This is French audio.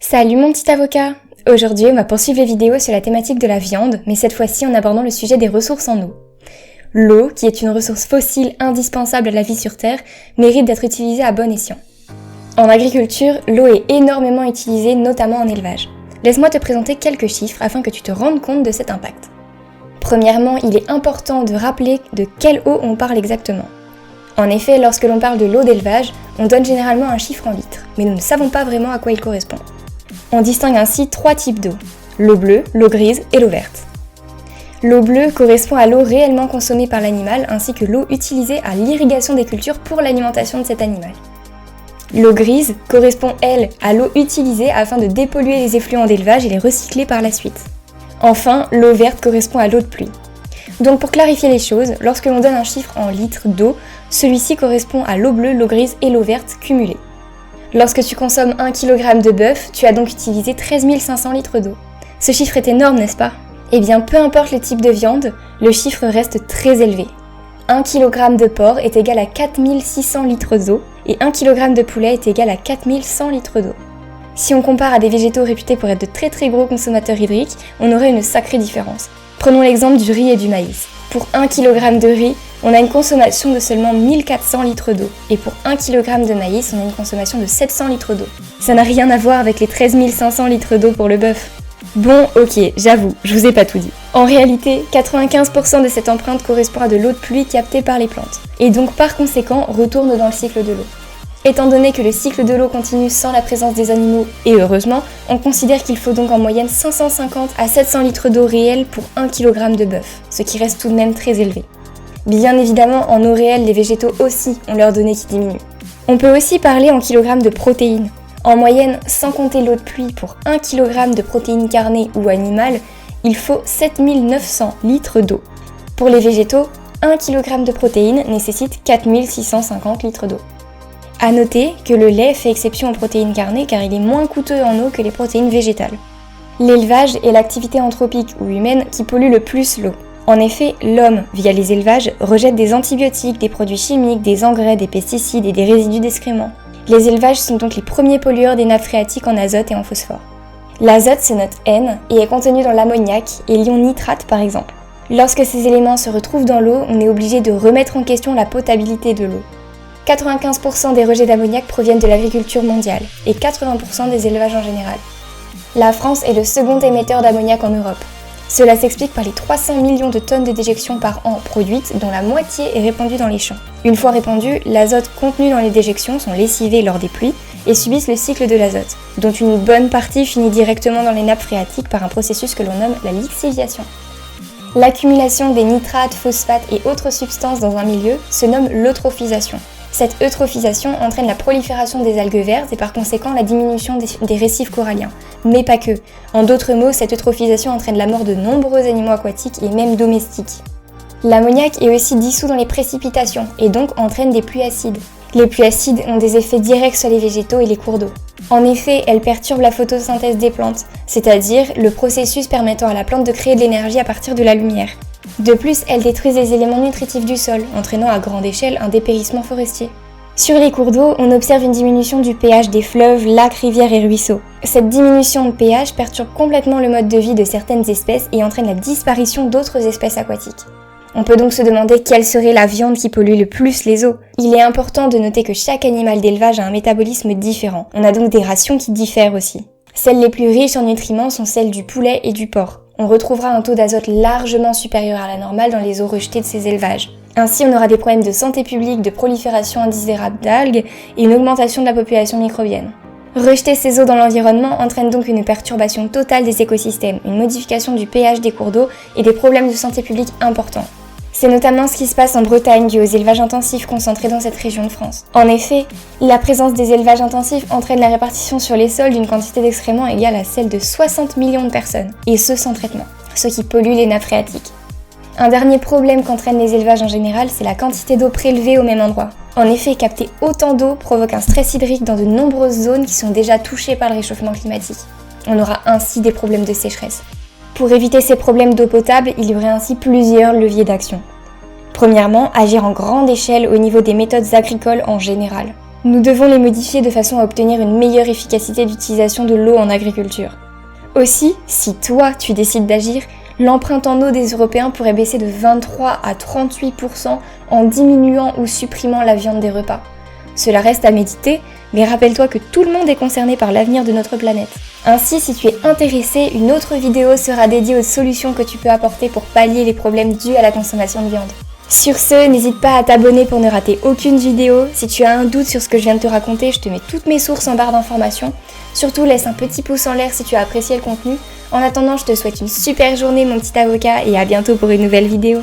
Salut mon petit avocat! Aujourd'hui, on va poursuivre les vidéos sur la thématique de la viande, mais cette fois-ci en abordant le sujet des ressources en eau. L'eau, qui est une ressource fossile indispensable à la vie sur Terre, mérite d'être utilisée à bon escient. En agriculture, l'eau est énormément utilisée, notamment en élevage. Laisse-moi te présenter quelques chiffres afin que tu te rendes compte de cet impact. Premièrement, il est important de rappeler de quelle eau on parle exactement. En effet, lorsque l'on parle de l'eau d'élevage, on donne généralement un chiffre en litres, mais nous ne savons pas vraiment à quoi il correspond. On distingue ainsi trois types d'eau, l'eau bleue, l'eau grise et l'eau verte. L'eau bleue correspond à l'eau réellement consommée par l'animal ainsi que l'eau utilisée à l'irrigation des cultures pour l'alimentation de cet animal. L'eau grise correspond, elle, à l'eau utilisée afin de dépolluer les effluents d'élevage et les recycler par la suite. Enfin, l'eau verte correspond à l'eau de pluie. Donc pour clarifier les choses, lorsque l'on donne un chiffre en litres d'eau, celui-ci correspond à l'eau bleue, l'eau grise et l'eau verte cumulées. Lorsque tu consommes 1 kg de bœuf, tu as donc utilisé 13 500 litres d'eau. Ce chiffre est énorme, n'est-ce pas? Eh bien, peu importe le type de viande, le chiffre reste très élevé. 1 kg de porc est égal à 4600 litres d'eau et 1 kg de poulet est égal à 4100 litres d'eau. Si on compare à des végétaux réputés pour être de très gros consommateurs hydriques, on aurait une sacrée différence. Prenons l'exemple du riz et du maïs. Pour 1 kg de riz, on a une consommation de seulement 1400 litres d'eau. Et pour 1 kg de maïs, on a une consommation de 700 litres d'eau. Ça n'a rien à voir avec les 13 500 litres d'eau pour le bœuf. Bon, ok, j'avoue, je vous ai pas tout dit. En réalité, 95% de cette empreinte correspond à de l'eau de pluie captée par les plantes. Et donc par conséquent, retourne dans le cycle de l'eau. Étant donné que le cycle de l'eau continue sans la présence des animaux, et heureusement, on considère qu'il faut donc en moyenne 550 à 700 litres d'eau réelle pour 1 kg de bœuf, ce qui reste tout de même très élevé. Bien évidemment, en eau réelle, les végétaux aussi ont leur donnée qui diminue. On peut aussi parler en kilogrammes de protéines. En moyenne, sans compter l'eau de pluie, pour 1 kg de protéines carnées ou animales, il faut 7900 litres d'eau. Pour les végétaux, 1 kg de protéines nécessite 4650 litres d'eau. À noter que le lait fait exception aux protéines carnées car il est moins coûteux en eau que les protéines végétales. L'élevage est l'activité anthropique ou humaine qui pollue le plus l'eau. En effet, l'homme, via les élevages, rejette des antibiotiques, des produits chimiques, des engrais, des pesticides et des résidus d'excréments. Les élevages sont donc les premiers pollueurs des nappes phréatiques en azote et en phosphore. L'azote, c'est notre N et est contenu dans l'ammoniac et l'ion nitrate par exemple. Lorsque ces éléments se retrouvent dans l'eau, on est obligé de remettre en question la potabilité de l'eau. 95% des rejets d'ammoniac proviennent de l'agriculture mondiale et 80% des élevages en général. La France est le second émetteur d'ammoniac en Europe. Cela s'explique par les 300 millions de tonnes de déjections par an produites, dont la moitié est répandue dans les champs. Une fois répandu, l'azote contenu dans les déjections sont lessivés lors des pluies et subissent le cycle de l'azote, dont une bonne partie finit directement dans les nappes phréatiques par un processus que l'on nomme la lixiviation. L'accumulation des nitrates, phosphates et autres substances dans un milieu se nomme l'eutrophisation. Cette eutrophisation entraîne la prolifération des algues vertes et par conséquent la diminution des récifs coralliens. Mais pas que. En d'autres mots, cette eutrophisation entraîne la mort de nombreux animaux aquatiques et même domestiques. L'ammoniac est aussi dissous dans les précipitations et donc entraîne des pluies acides. Les pluies acides ont des effets directs sur les végétaux et les cours d'eau. En effet, elles perturbent la photosynthèse des plantes, c'est-à-dire le processus permettant à la plante de créer de l'énergie à partir de la lumière. De plus, elles détruisent les éléments nutritifs du sol, entraînant à grande échelle un dépérissement forestier. Sur les cours d'eau, on observe une diminution du pH des fleuves, lacs, rivières et ruisseaux. Cette diminution de pH perturbe complètement le mode de vie de certaines espèces et entraîne la disparition d'autres espèces aquatiques. On peut donc se demander quelle serait la viande qui pollue le plus les eaux. Il est important de noter que chaque animal d'élevage a un métabolisme différent. On a donc des rations qui diffèrent aussi. Celles les plus riches en nutriments sont celles du poulet et du porc. On retrouvera un taux d'azote largement supérieur à la normale dans les eaux rejetées de ces élevages. Ainsi, on aura des problèmes de santé publique, de prolifération indésirable d'algues et une augmentation de la population microbienne. Rejeter ces eaux dans l'environnement entraîne donc une perturbation totale des écosystèmes, une modification du pH des cours d'eau et des problèmes de santé publique importants. C'est notamment ce qui se passe en Bretagne dû aux élevages intensifs concentrés dans cette région de France. En effet, la présence des élevages intensifs entraîne la répartition sur les sols d'une quantité d'excréments égale à celle de 60 millions de personnes, et ce sans traitement, ce qui pollue les nappes phréatiques. Un dernier problème qu'entraînent les élevages en général, c'est la quantité d'eau prélevée au même endroit. En effet, capter autant d'eau provoque un stress hydrique dans de nombreuses zones qui sont déjà touchées par le réchauffement climatique. On aura ainsi des problèmes de sécheresse. Pour éviter ces problèmes d'eau potable, il y aurait ainsi plusieurs leviers d'action. Premièrement, agir en grande échelle au niveau des méthodes agricoles en général. Nous devons les modifier de façon à obtenir une meilleure efficacité d'utilisation de l'eau en agriculture. Aussi, si toi tu décides d'agir, l'empreinte en eau des Européens pourrait baisser de 23 à 38% en diminuant ou supprimant la viande des repas. Cela reste à méditer, mais rappelle-toi que tout le monde est concerné par l'avenir de notre planète. Ainsi, si tu es intéressé, une autre vidéo sera dédiée aux solutions que tu peux apporter pour pallier les problèmes dus à la consommation de viande. Sur ce, n'hésite pas à t'abonner pour ne rater aucune vidéo. Si tu as un doute sur ce que je viens de te raconter, je te mets toutes mes sources en barre d'informations. Surtout, laisse un petit pouce en l'air si tu as apprécié le contenu. En attendant, je te souhaite une super journée mon petit avocat et à bientôt pour une nouvelle vidéo.